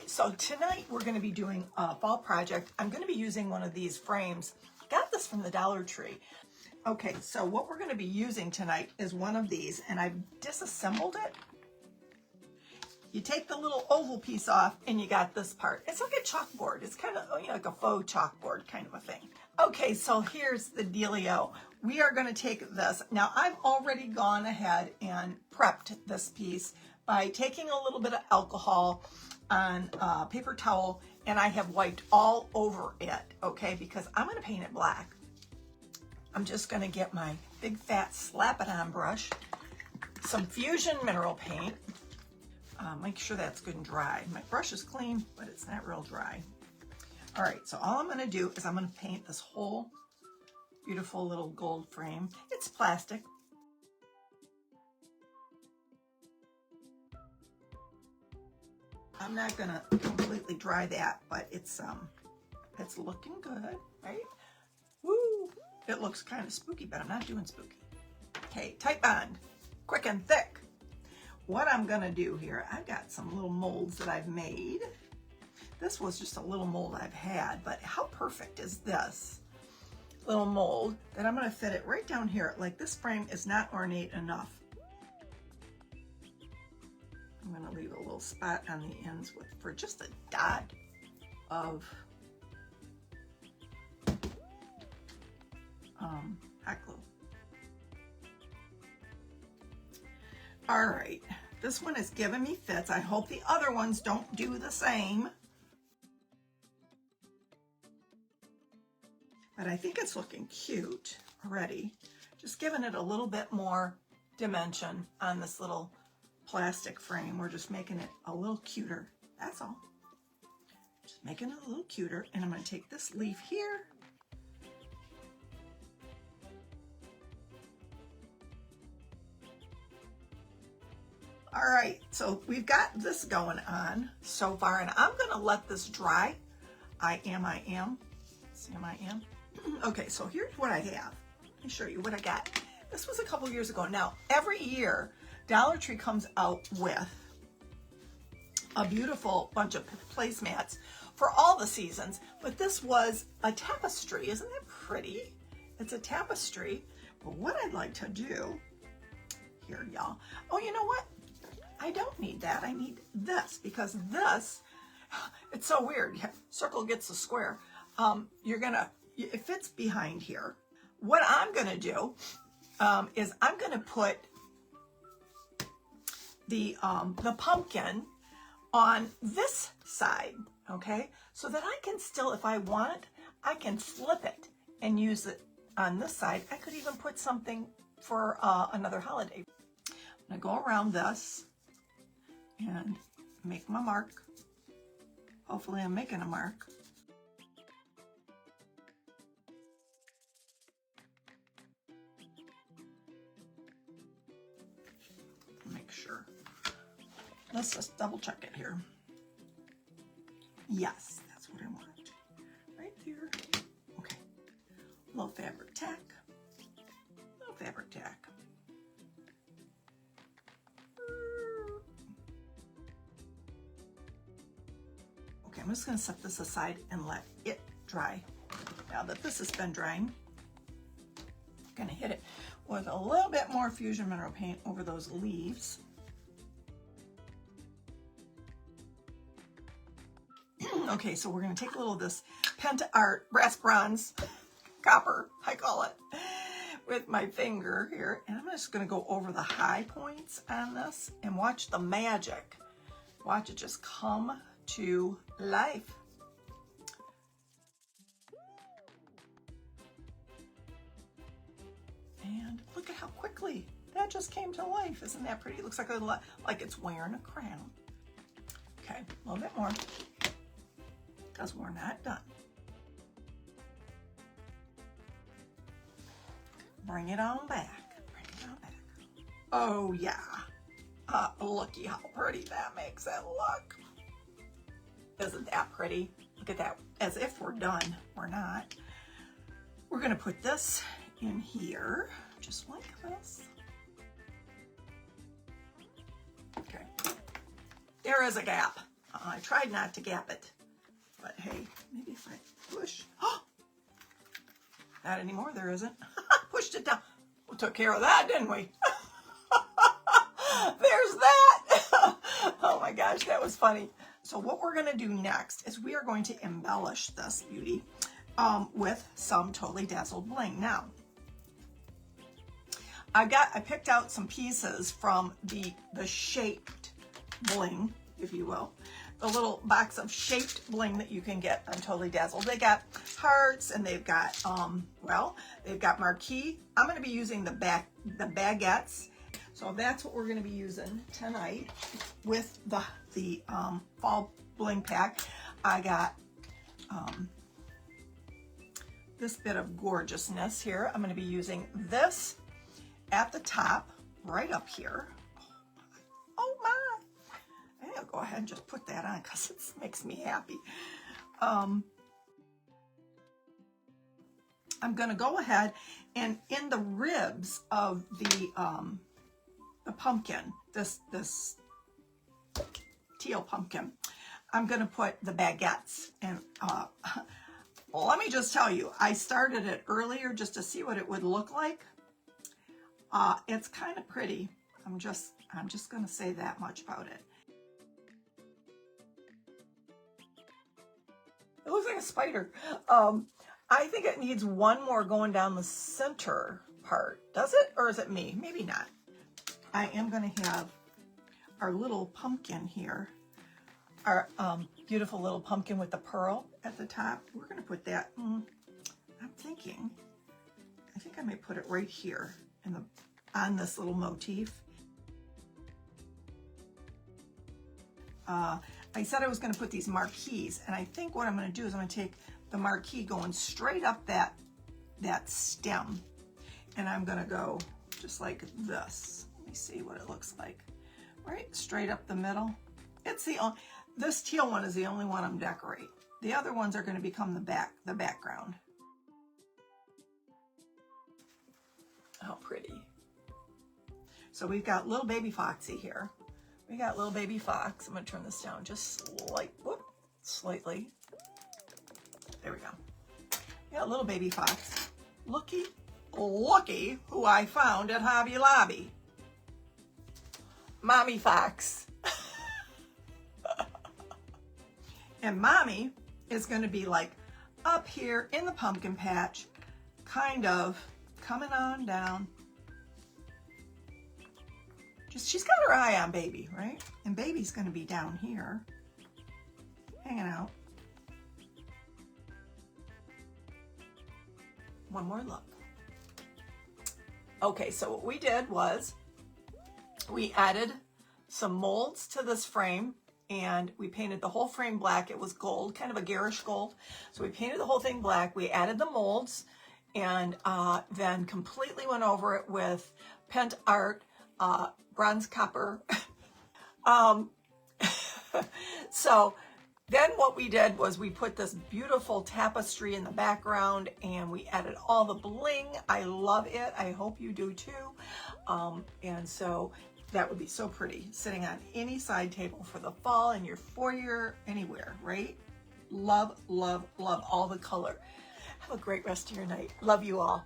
So tonight we're going to be doing a fall project. I'm going to be using one of these frames. Got this from the Dollar Tree. Okay, so what we're going to be using tonight is one of these, and I've disassembled it. You take the little oval piece off and you got this part. It's like a chalkboard. It's kind of like a faux chalkboard kind of a thing. Okay, so here's the dealio. We are going to take this. Now I've already gone ahead and prepped this piece by taking a little bit of alcohol on a paper towel, and I have wiped all over it, okay, because I'm going to paint it black. I'm just going to get my big fat slap it on brush, some Fusion mineral paint. Make sure that's good and dry. My brush is clean, but it's not real dry. All right, so all I'm going to do is I'm going to paint this whole beautiful little gold frame. It's plastic. I'm not going to completely dry that, but it's looking good, right? Woo! It looks kind of spooky, but I'm not doing spooky. Okay, tight bond, quick and thick. What I'm gonna do here, I've got some little molds that I've made. This was just a little mold I've had, but how perfect is this little mold that I'm gonna fit it right down here. Like, this frame is not ornate enough. I'm gonna leave a little spot on the ends for just a dot of hot glue. All right, this one is giving me fits. I hope the other ones don't do the same. But I think it's looking cute already. Just giving it a little bit more dimension on this little plastic frame. We're just making it a little cuter, that's all. Just making it a little cuter, and I'm gonna take this leaf here. All right, so we've got this going on so far, and I'm gonna let this dry. I am. Okay, so here's what I have. Let me show you what I got. This was a couple years ago. Now, every year, Dollar Tree comes out with a beautiful bunch of placemats for all the seasons, but this was a tapestry. Isn't that pretty? It's a tapestry. But what I'd like to do here, y'all. Oh, you know what? I don't need that. I need this, because this, it's so weird. Circle gets the square. It fits behind here. What I'm gonna do is I'm gonna put the pumpkin on this side, okay? So that I can still, if I want, I can flip it and use it on this side. I could even put something for another holiday. I'm gonna go around this and make my mark. Hopefully I'm making a mark. Make sure. Let's just double check it here. Yes, that's what I want. Right there. Okay. A little fabric tack. A little fabric tack. I'm just going to set this aside and let it dry. Now that this has been drying, I'm going to hit it with a little bit more Fusion mineral paint over those leaves. Okay, so we're going to take a little of this Penta Art brass bronze copper, I call it, with my finger here, and I'm just going to go over the high points on this and watch the magic. Watch it just come to life. And look at how quickly that just came to life. Isn't that pretty? It looks like it's wearing a crown. Okay, a little bit more, because we're not done. Bring it on back. Bring it on back. Oh yeah. Looky how pretty that makes it look. Isn't that pretty? Look at that, as if we're done. We're not. We're gonna put this in here, just like this. Okay, there is a gap. I tried not to gap it, but hey, maybe if I push. Oh, not anymore, there isn't. Pushed it down. We took care of that, didn't we? There's that. Oh my gosh, that was funny. So what we're gonna do next is we are going to embellish this beauty with some Totally Dazzled bling. Now, I picked out some pieces from the shaped bling, if you will. The little box of shaped bling that you can get on Totally Dazzled. They got hearts and they've got, well, they've got marquee. I'm gonna be using the baguettes. So that's what we're gonna be using tonight with the fall bling pack. I got this bit of gorgeousness here. I'm gonna be using this at the top, right up here. Oh my. I'll go ahead and just put that on because it makes me happy. I'm going to go ahead and in the ribs of the pumpkin, this teal pumpkin, I'm going to put the baguettes. And well, let me just tell you, I started it earlier just to see what it would look like. It's kind of pretty. I'm just going to say that much about it. It looks like a spider. I think it needs one more going down the center part. Does it? Or is it me? Maybe not. I am going to have our little pumpkin here. Our beautiful little pumpkin with the pearl at the top. We're going to put that, I'm thinking, I think I may put it right here on this little motif. I said I was going to put these marquees, and I think what I'm going to do is I'm going to take the marquee going straight up that stem, and I'm going to go just like this. Let me see what it looks like. Right, straight up the middle. It's this teal one is the only one I'm decorating. The other ones are going to become the background. How pretty. So we've got little baby Foxy here. We got little baby fox. I'm going to turn this down just slightly. There we go. We got little baby fox. Looky who I found at Hobby Lobby. Mommy fox. And mommy is going to be like up here in the pumpkin patch, kind of coming on down. She's got her eye on baby, right? And baby's going to be down here, hanging out. One more look. Okay, so what we did was we added some molds to this frame, and we painted the whole frame black. It was gold, kind of a garish gold. So we painted the whole thing black. We added the molds, and then completely went over it with Pent Art, bronze copper. So then what we did was we put this beautiful tapestry in the background, and we added all the bling. I love it. I hope you do too. And so that would be so pretty sitting on any side table for the fall, in your foyer, anywhere, right? Love, love, love all the color. Have a great rest of your night. Love you all.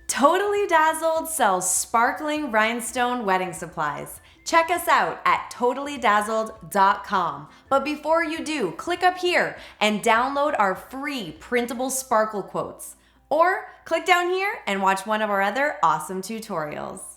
Totally Dazzled sells sparkling rhinestone wedding supplies. Check us out at totallydazzled.com. But before you do, click up here and download our free Printable Sparkle Quotes. Or click down here and watch one of our other awesome tutorials.